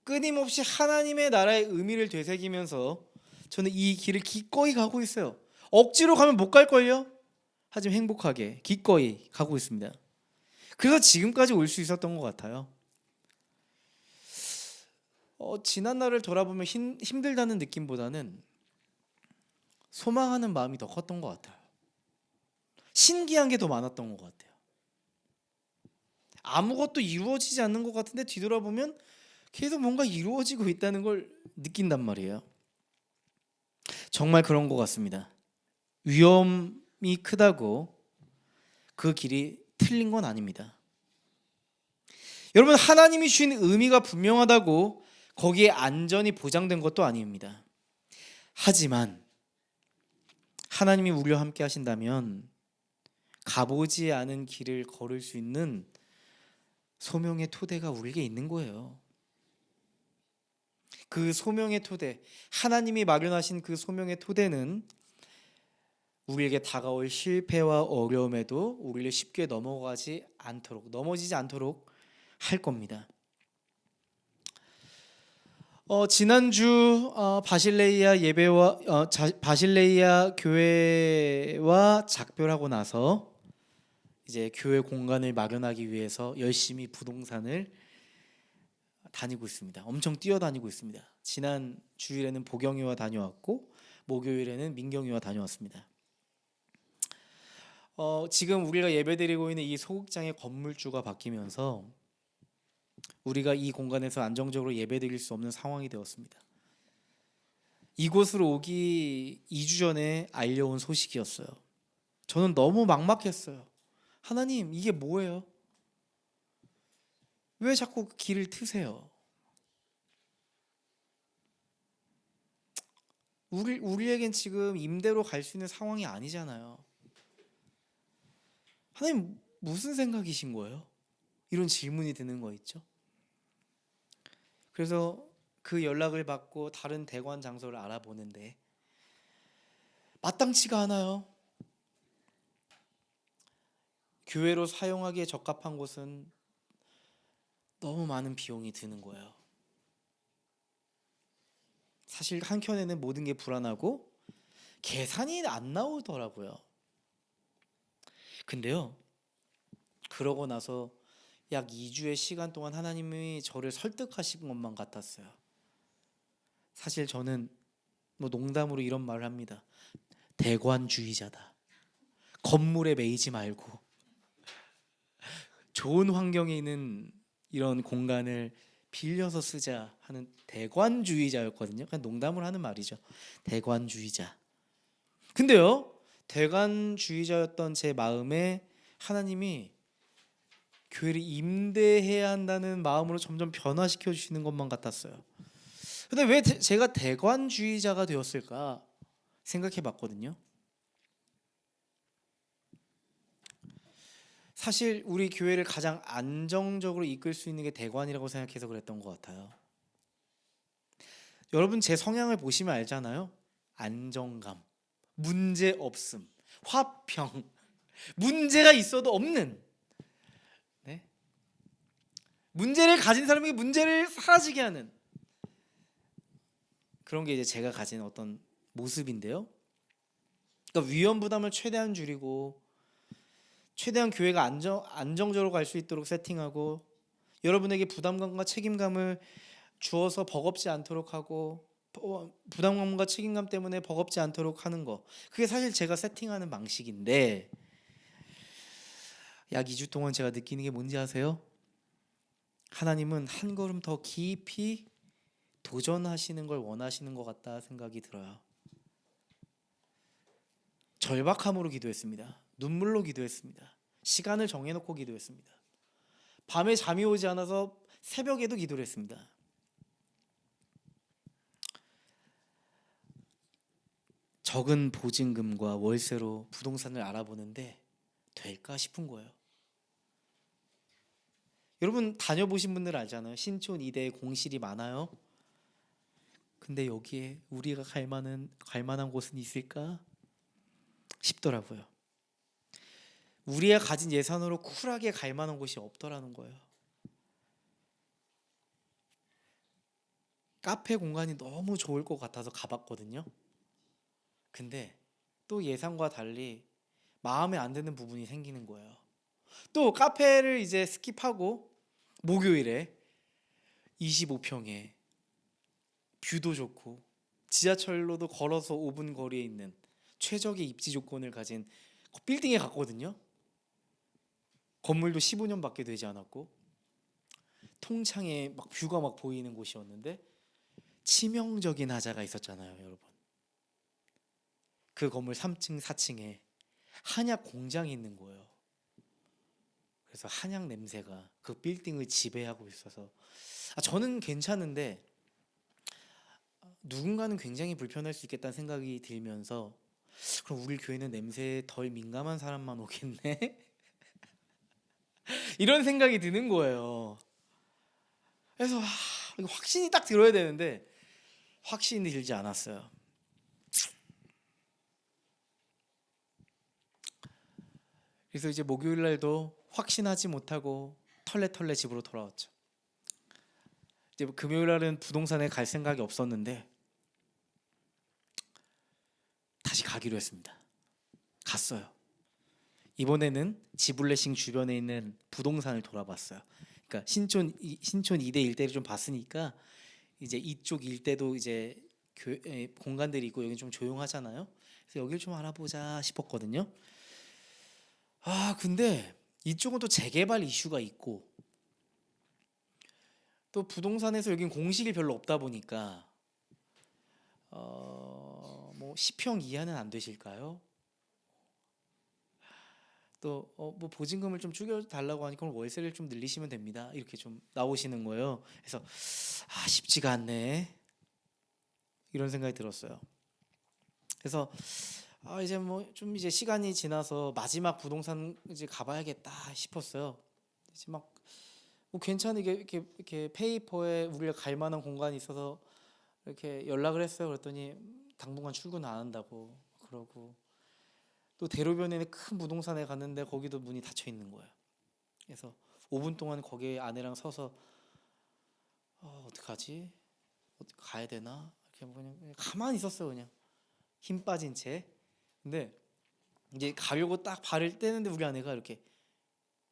끊임없이 하나님의 나라의 의미를 되새기면서 저는 이 길을 기꺼이 가고 있어요. 억지로 가면 못 갈걸요? 하지만 행복하게 기꺼이 가고 있습니다. 그래서 지금까지 올 수 있었던 것 같아요. 지난 날을 돌아보면 힘들다는 느낌보다는 소망하는 마음이 더 컸던 것 같아요. 신기한 게 더 많았던 것 같아요. 아무것도 이루어지지 않는 것 같은데 뒤돌아보면 계속 뭔가 이루어지고 있다는 걸 느낀단 말이에요. 정말 그런 것 같습니다. 위험이 크다고 그 길이 틀린 건 아닙니다. 여러분, 하나님이 주신 의미가 분명하다고 거기에 안전이 보장된 것도 아닙니다. 하지만 하나님이 우리와 함께 하신다면 가보지 않은 길을 걸을 수 있는 소명의 토대가 우리에게 있는 거예요. 그 소명의 토대, 하나님이 마련하신 그 소명의 토대는 우리에게 다가올 실패와 어려움에도 우리를 쉽게 넘어지지 않도록 할 겁니다. 지난주 바실레이아 예배와 바실레이아 교회와 작별하고 나서 이제 교회 공간을 마련하기 위해서 열심히 부동산을 다니고 있습니다. 엄청 뛰어다니고 있습니다. 지난 주일에는 보경이와 다녀왔고 목요일에는 민경이와 다녀왔습니다. 지금 우리가 예배드리고 있는 이 소극장의 건물주가 바뀌면서 우리가 이 공간에서 안정적으로 예배드릴 수 없는 상황이 되었습니다. 이곳으로 오기 2주 전에 알려온 소식이었어요. 저는 너무 막막했어요. 하나님, 이게 뭐예요? 왜 자꾸 길을 트세요? 우리에겐 지금 임대로 갈 수 있는 상황이 아니잖아요. 하나님, 무슨 생각이신 거예요? 이런 질문이 드는 거 있죠. 그래서 그 연락을 받고 다른 대관 장소를 알아보는데 마땅치가 않아요. 교회로 사용하기에 적합한 곳은 너무 많은 비용이 드는 거예요. 사실 한켠에는 모든 게 불안하고 계산이 안 나오더라고요. 근데요, 그러고 나서 약 2주의 시간 동안 하나님이 저를 설득하신 것만 같았어요. 사실 저는 농담으로 이런 말을 합니다. 대관주의자다. 건물에 매이지 말고 좋은 환경에 있는 이런 공간을 빌려서 쓰자 하는 대관주의자였거든요. 그냥 농담을 하는 말이죠. 대관주의자. 근데요, 대관주의자였던 제 마음에 하나님이 교회를 임대해야 한다는 마음으로 점점 변화시켜 주시는 것만 같았어요. 근데 왜 제가 대관주의자가 되었을까 생각해 봤거든요. 사실 우리 교회를 가장 안정적으로 이끌 수 있는 게 대관이라고 생각해서 그랬던 것 같아요. 여러분 제 성향을 보시면 알잖아요. 안정감, 문제 없음, 화평, 문제가 있어도 없는, 네? 문제를 가진 사람에게 문제를 사라지게 하는 그런 게 이제 제가 가진 어떤 모습인데요. 그러니까 위험 부담을 최대한 줄이고 최대한 교회가 안정적으로 갈 수 있도록 세팅하고 여러분에게 부담감과 책임감을 주어서 버겁지 않도록 하고 부담감과 책임감 때문에 버겁지 않도록 하는 거, 그게 사실 제가 세팅하는 방식인데 약 2주 동안 제가 느끼는 게 뭔지 아세요? 하나님은 한 걸음 더 깊이 도전하시는 걸 원하시는 것 같다 생각이 들어요. 절박함으로 기도했습니다. 눈물로 기도했습니다. 시간을 정해놓고 기도했습니다. 밤에 잠이 오지 않아서 새벽에도 기도를 했습니다. 적은 보증금과 월세로 부동산을 알아보는데 될까 싶은 거예요. 여러분 다녀보신 분들 알잖아요. 신촌 이대에 공실이 많아요. 근데 여기에 우리가 갈 만한 곳은 있을까 싶더라고요. 우리가 가진 예산으로 쿨하게 갈 만한 곳이 없더라는 거예요. 카페 공간이 너무 좋을 것 같아서 가봤거든요. 근데 또 예상과 달리 마음에 안 드는 부분이 생기는 거예요. 또 카페를 이제 스킵하고 목요일에 25평에 뷰도 좋고 지하철로도 걸어서 5분 거리에 있는 최적의 입지 조건을 가진 빌딩에 갔거든요. 건물도 15년밖에 되지 않았고 통창에 막 뷰가 막 보이는 곳이었는데 치명적인 하자가 있었잖아요, 여러분. 그 건물 3층, 4층에 한약 공장이 있는 거예요. 그래서 한약 냄새가 그 빌딩을 지배하고 있어서 저는 괜찮은데 누군가는 굉장히 불편할 수 있겠다는 생각이 들면서 그럼 우리 교회는 냄새에 덜 민감한 사람만 오겠네? 이런 생각이 드는 거예요. 그래서 이거 확신이 딱 들어야 되는데 확신이 들지 않았어요. 그래서 이제 목요일 날도 확신하지 못하고 털레털레 집으로 돌아왔죠. 이제 금요일 날은 부동산에 갈 생각이 없었는데 다시 가기로 했습니다. 갔어요. 이번에는 지불레싱 주변에 있는 부동산을 돌아봤어요. 그러니까 신촌 이대 일대를 좀 봤으니까 이제 이쪽 일대도 이제 공간들이 있고 여기 좀 조용하잖아요. 그래서 여기를 좀 알아보자 싶었거든요. 근데 이쪽은 또 재개발 이슈가 있고 또 부동산에서 여긴 공실이 별로 없다 보니까 뭐 10평 이하는 안 되실까요? 또 뭐 보증금을 좀 줄여 달라고 하니까 월세를 좀 늘리시면 됩니다. 이렇게 좀 나오시는 거예요. 그래서 쉽지가 않네. 이런 생각이 들었어요. 그래서 이제 뭐 좀 이제 시간이 지나서 마지막 부동산 이제 가봐야겠다 싶었어요. 이제 막 뭐 괜찮게 이렇게 페이퍼에 우리가 갈 만한 공간이 있어서 이렇게 연락을 했어요. 그랬더니 당분간 출근 안 한다고 그러고 또 대로변에 있는 큰 부동산에 갔는데 거기도 문이 닫혀 있는 거예요. 그래서 5분 동안 거기에 아내랑 서서 어떡하지? 어디 가야 되나? 이렇게 그냥 가만히 있었어요. 그냥 힘 빠진 채. 근데 이제 가려고 딱 발을 떼는데 우리 아내가 이렇게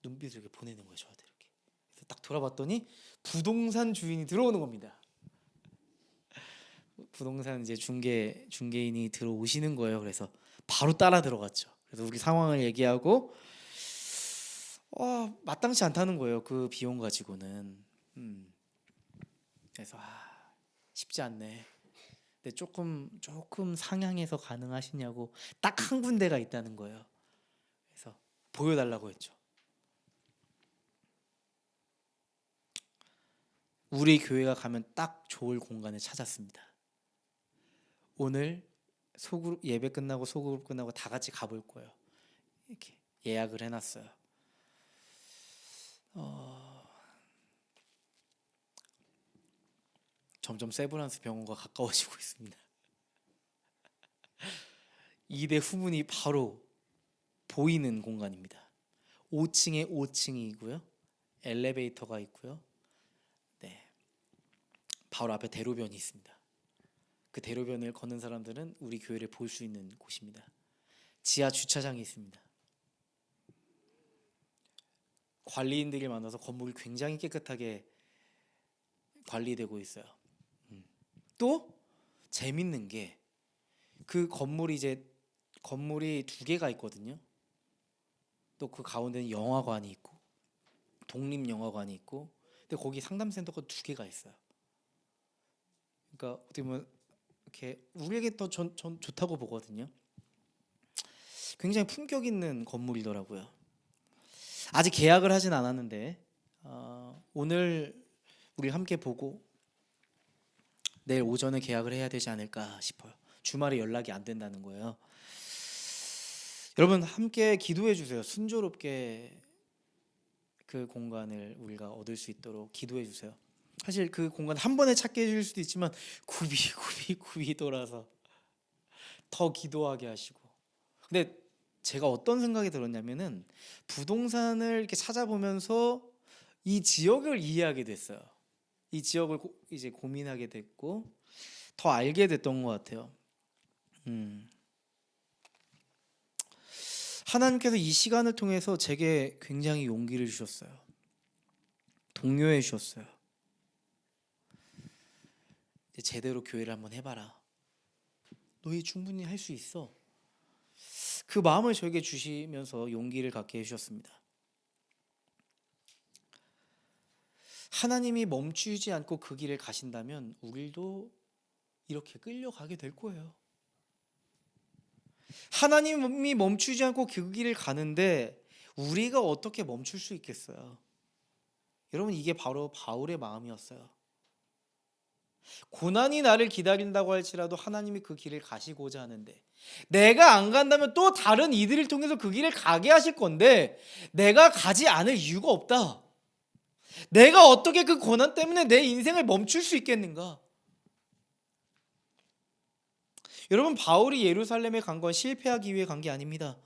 눈빛을 이렇게 보내는 거예요. 저한테 이렇게. 그래서 딱 돌아봤더니 부동산 주인이 들어오는 겁니다. 부동산 이제 중개인이 들어오시는 거예요. 그래서 바로 따라 들어갔죠. 그래서 우리 상황을 얘기하고 마땅치 않다는 거예요. 그 비용 가지고는. 그래서 쉽지 않네. 근데 조금 상향해서 가능하시냐고 딱 한 군데가 있다는 거예요. 그래서 보여달라고 했죠. 우리 교회가 가면 딱 좋을 공간을 찾았습니다. 오늘 소그룹 예배 끝나고 소그룹 끝나고 다 같이 가볼 거예요. 이렇게 예약을 해놨어요. 점점 세브란스 병원과 가까워지고 있습니다. 2대 후문이 바로 보이는 공간입니다. 5층에 5층이고요. 엘리베이터가 있고요. 네, 바로 앞에 대로변이 있습니다. 그 대로변을 걷는 사람들은 우리 교회를 볼 수 있는 곳입니다. 지하 주차장이 있습니다. 관리인들이 많아서 건물이 굉장히 깨끗하게 관리되고 있어요. 또 재밌는 게 그 건물이 2개가 있거든요. 또 그 가운데는 영화관이 있고 독립영화관이 있고, 근데 거기 상담센터가 2개가 있어요. 그러니까 어떻게 보면 이렇게 우리에게 더 전 좋다고 보거든요. 굉장히 품격 있는 건물이더라고요. 아직 계약을 하진 않았는데 오늘 우리 함께 보고 내일 오전에 계약을 해야 되지 않을까 싶어요. 주말에 연락이 안 된다는 거예요. 여러분 함께 기도해 주세요. 순조롭게 그 공간을 우리가 얻을 수 있도록 기도해 주세요. 사실 그 공간 한 번에 찾게 해줄 수도 있지만 굽이 돌아서 더 기도하게 하시고. 근데 제가 어떤 생각이 들었냐면은 부동산을 이렇게 찾아보면서 이 지역을 이해하게 됐어요. 이 지역을 이제 고민하게 됐고 더 알게 됐던 것 같아요. 하나님께서 이 시간을 통해서 제게 굉장히 용기를 주셨어요. 독려해 주셨어요. 이제 제대로 교회를 한번 해봐라. 너희 충분히 할 수 있어. 그 마음을 저에게 주시면서 용기를 갖게 해주셨습니다. 하나님이 멈추지 않고 그 길을 가신다면 우리도 이렇게 끌려가게 될 거예요. 하나님이 멈추지 않고 그 길을 가는데 우리가 어떻게 멈출 수 있겠어요? 여러분, 이게 바로 바울의 마음이었어요. 고난이 나를 기다린다고 할지라도 하나님이 그 길을 가시고자 하는데, 내가 안 간다면 또 다른 이들을 통해서 그 길을 가게 하실 건데 내가 가지 않을 이유가 없다. 내가 어떻게 그 고난 때문에 내 인생을 멈출 수 있겠는가? 여러분, 바울이 예루살렘에 간 건 실패하기 위해 간 게 아닙니다.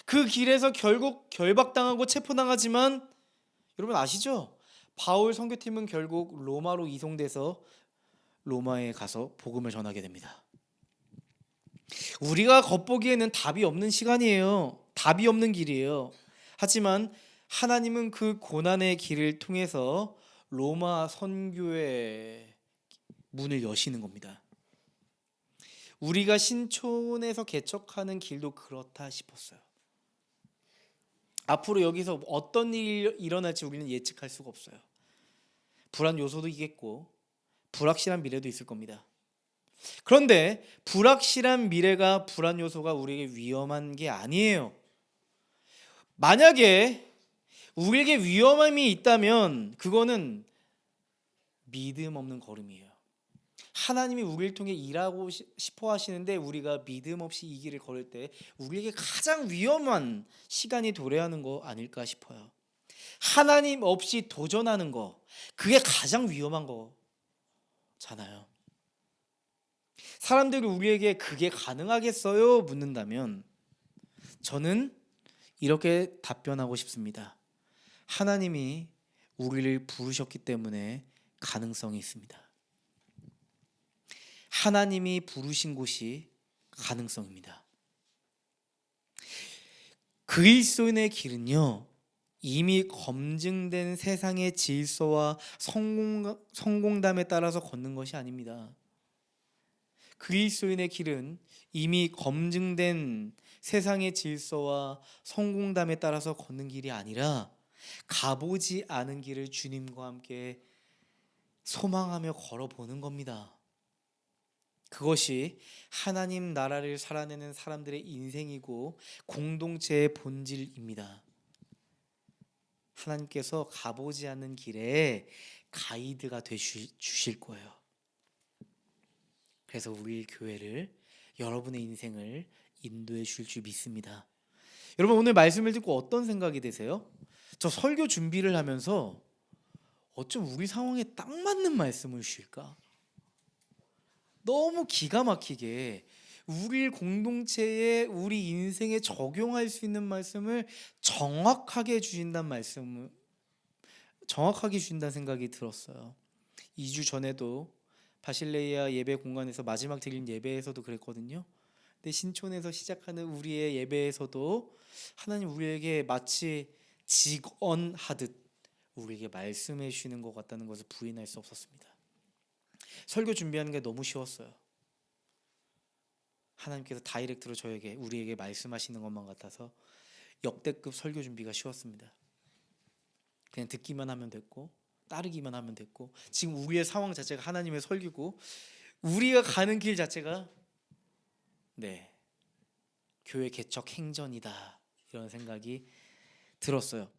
그 길에서 결국 결박당하고 체포당하지만, 여러분 아시죠? 바울 선교팀은 결국 로마로 이송돼서 로마에 가서 복음을 전하게 됩니다. 우리가 겉보기에는 답이 없는 시간이에요. 답이 없는 길이에요. 하지만 하나님은 그 고난의 길을 통해서 로마 선교의 문을 여시는 겁니다. 우리가 신촌에서 개척하는 길도 그렇다 싶었어요. 앞으로 여기서 어떤 일이 일어날지 우리는 예측할 수가 없어요. 불안 요소도 있겠고 불확실한 미래도 있을 겁니다. 그런데 불확실한 미래가, 불안 요소가 우리에게 위험한 게 아니에요. 만약에 우리에게 위험함이 있다면 그거는 믿음 없는 걸음이에요. 하나님이 우리를 통해 일하고 싶어 하시는데 우리가 믿음 없이 이 길을 걸을 때 우리에게 가장 위험한 시간이 도래하는 거 아닐까 싶어요. 하나님 없이 도전하는 거, 그게 가장 위험한 거잖아요. 사람들이 우리에게 그게 가능하겠어요? 묻는다면 저는 이렇게 답변하고 싶습니다. 하나님이 우리를 부르셨기 때문에 가능성이 있습니다. 하나님이 부르신 곳이 가능성입니다. 그리스도인의 길은요, 이미 검증된 세상의 질서와 성공담에 따라서 걷는 것이 아닙니다. 그리스도인의 길은 이미 검증된 세상의 질서와 성공담에 따라서 걷는 길이 아니라 가보지 않은 길을 주님과 함께 소망하며 걸어보는 겁니다. 그것이 하나님 나라를 살아내는 사람들의 인생이고 공동체의 본질입니다. 하나님께서 가보지 않는 길에 가이드가 주실 거예요. 그래서 우리 교회를, 여러분의 인생을 인도해 줄 줄 믿습니다. 여러분, 오늘 말씀을 듣고 어떤 생각이 드세요? 저 설교 준비를 하면서 어쩜 우리 상황에 딱 맞는 말씀을 주실까? 너무 기가 막히게 우리 공동체에, 우리 인생에 적용할 수 있는 말씀을 정확하게 주신다는 생각이 들었어요. 2주 전에도 바실레이아 예배 공간에서 마지막 드린 예배에서도 그랬거든요. 근데 신촌에서 시작하는 우리의 예배에서도 하나님 우리에게 마치 직언하듯 우리에게 말씀해 주시는 것 같다는 것을 부인할 수 없었습니다. 설교 준비하는 게 너무 쉬웠어요. 하나님께서 다이렉트로 우리에게 말씀하시는 것만 같아서 역대급 설교 준비가 쉬웠습니다. 그냥 듣기만 하면 됐고 따르기만 하면 됐고, 지금 우리의 상황 자체가 하나님의 설교고 우리가 가는 길 자체가 교회 개척 행전이다, 이런 생각이 들었어요.